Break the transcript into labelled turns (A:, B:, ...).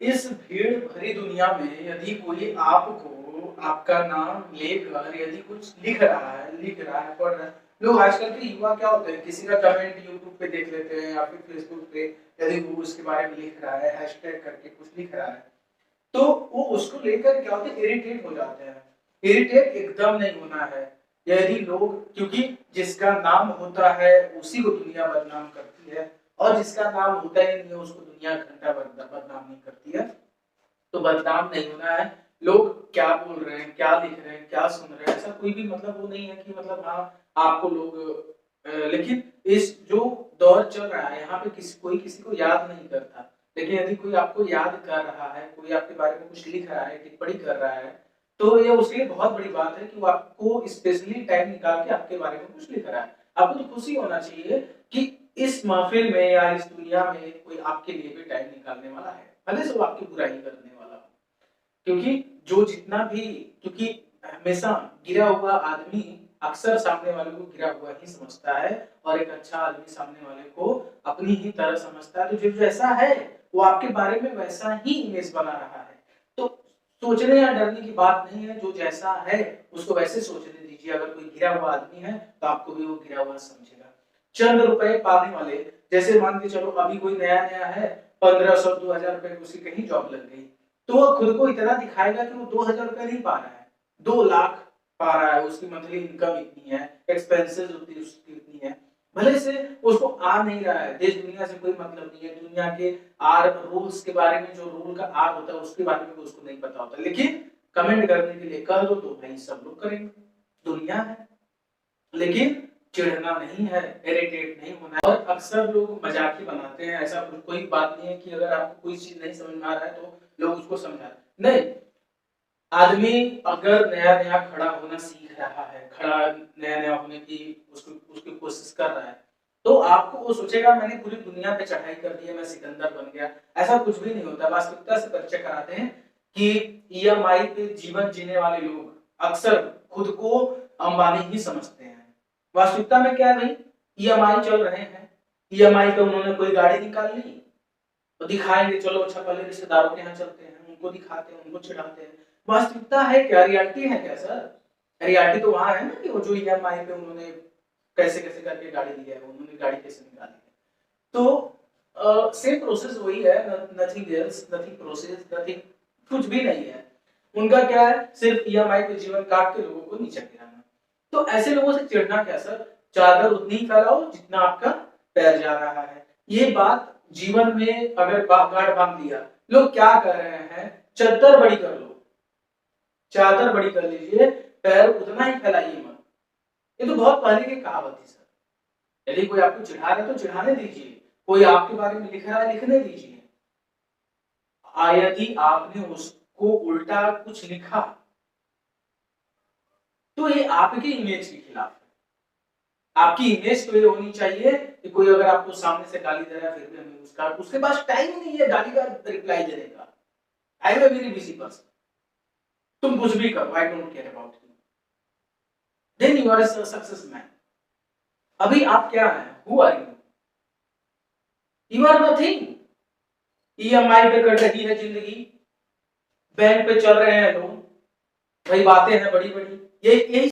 A: इस भीड़ भरी दुनिया में यदि कोई आपको आपका नाम लेकर यदि कुछ लिख रहा है, पढ़ रहा है, लोग आजकल के युवा क्या होते हैं, किसी का कमेंट यूट्यूब पे देख लेते हैं या फिर फेसबुक पे यदि वो उसके बारे में लिख रहा है, हैशटैग करके कुछ लिख रहा है, तो वो उसको लेकर क्या होता है, इरिटेट हो जाते हैं। इरिटेट एकदम नहीं होना है। यदि लोग, क्योंकि जिसका नाम होता है उसी को दुनिया बदनाम करती है, और जिसका नाम होता ही नहीं है उसको दुनिया घंटा बदनाम नहीं करती है। तो बदनाम नहीं होना है। लोग क्या बोल रहे हैं, क्या लिख रहे हैं, क्या सुन रहे हैं, ऐसा कोई भी मतलब वो नहीं है कि मतलब हाँ आपको लोग लेकिन इस जो दौर चल रहा है यहाँ पे कोई किसी को याद नहीं करता। लेकिन यदि कोई आपको याद कर रहा है, कोई आपके बारे में कुछ लिख रहा है, टिप्पणी कर रहा है, तो ये उसके लिए बहुत बड़ी बात है कि वो आपको स्पेशली टाइम निकाल के आपके बारे में कुछ लिख रहा है। आपको तो खुशी होना चाहिए कि इस महफिल में या इस दुनिया में कोई आपके लिए भी टाइम निकालने वाला है, भले से वो आपकी बुराई करने वाला हो। क्योंकि जो जितना भी, क्योंकि हमेशा गिरा हुआ आदमी अक्सर सामने वाले को गिरा हुआ ही समझता है, और एक अच्छा आदमी सामने वाले को अपनी ही तरह समझता है। तो जो जैसा है वो आपके बारे में वैसा ही इमेज बना रहा है। तो सोचने या डरने की बात नहीं है, जो जैसा है उसको वैसे सोचने दीजिए। अगर कोई गिरा हुआ आदमी है तो आपको भी वो गिरा हुआ समझेगा। चंद रुपए पाने वाले, जैसे मान के चलो अभी कोई नया नया है, 1500 2000 रुपए की उसकी कहीं जॉब लग गई, तो वो खुद को इतना दिखाएगा कि वो 2000 रुपए नहीं पा रहा है, 2 लाख पा रहा है, उसकी मंथली इनकम इतनी है, एक्सपेंसेस उतनी उसकी इतनी है। भले से उसको आ नहीं रहा है, देश दुनिया से कोई मतलब नहीं है, दुनिया के आर रूल्स के बारे में, जो रूल का आर होता है उसके बारे में भी उसको नहीं पता होता, लेकिन कमेंट करने के लिए कह दो तो भाई सब लोग करेंगे, दुनिया है। लेकिन चिढ़ना नहीं है, इरिटेट नहीं होना है। और अक्सर लोग मजाक ही बनाते हैं, ऐसा कोई बात नहीं है कि अगर आपको कोई चीज नहीं समझ में आ रहा है तो लोग उसको समझा नहीं। आदमी अगर नया नया खड़ा होना सीख रहा है, खड़ा नया नया होने की उसको उसकी कोशिश कर रहा है, तो आपको वो सोचेगा मैंने पूरी दुनिया पे चढ़ाई कर दी है, मैं सिकंदर बन गया। ऐसा कुछ भी नहीं होता। वास्तविकता से परिचय कराते हैं कि ईएमआई पे जीवन जीने वाले लोग अक्सर खुद को अंबानी ही समझते हैं। वास्तविकता में क्या है भाई, ईएमआई चल रहे हैं, ईएमआई पे उन्होंने कोई गाड़ी निकाल ली तो दिखाएंगे, चलो अच्छा पहले रिश्तेदारों के यहाँ चलते हैं, उनको दिखाते हैं, उनको चिढ़ाते हैं। वास्तविकता है क्या, रियलिटी है क्या सर? रियलिटी तो वहां है ना कि वो जो ईएमआई पे उन्होंने कैसे कैसे करके गाड़ी ली है, उन्होंने गाड़ी कैसे निकाली है। तो सेम प्रोसेस वही है, nothing else, nothing process, nothing, कुछ भी नहीं है। उनका क्या है, सिर्फ ईएमआई पे जीवन काट के लोगों को नीचे गिराना। तो ऐसे लोगों से चिढ़ना क्या सर? चादर उतनी ही फैलाओ जितना आपका पैर जा रहा है। ये बात जीवन में अगर गाड़ बांध लिया, लोग क्या कर रहे हैं, चद्दर बड़ी कर लो, चादर बड़ी कर लीजिए, पैर उतना ही फैलाइए मत। ये तो बहुत पहले की कहावत थी सर। यदि कोई आपको चिढ़ा रहा है तो चिढ़ाने दीजिए, कोई आपके बारे में लिख रहा है लिखने दीजिए। यदि आपने उसको उल्टा कुछ लिखा तो ये आपके इमेज के खिलाफ है। आपकी इमेज तो ये होनी चाहिए कि कोई अगर आपको सामने से गाली दे रहा है फिर भी हमें उसके पास टाइम नहीं है गाली का रिप्लाई देने का। I am a very busy person, तुम कुछ भी करो, I don't care about you, then you are a success man. अभी आप क्या हैं, who are you? You are nothing. EMI पे कट रही है जिंदगी, बैंक पे चल रहे हैं लोग, भाई बातें हैं बड़ी बड़ी, यही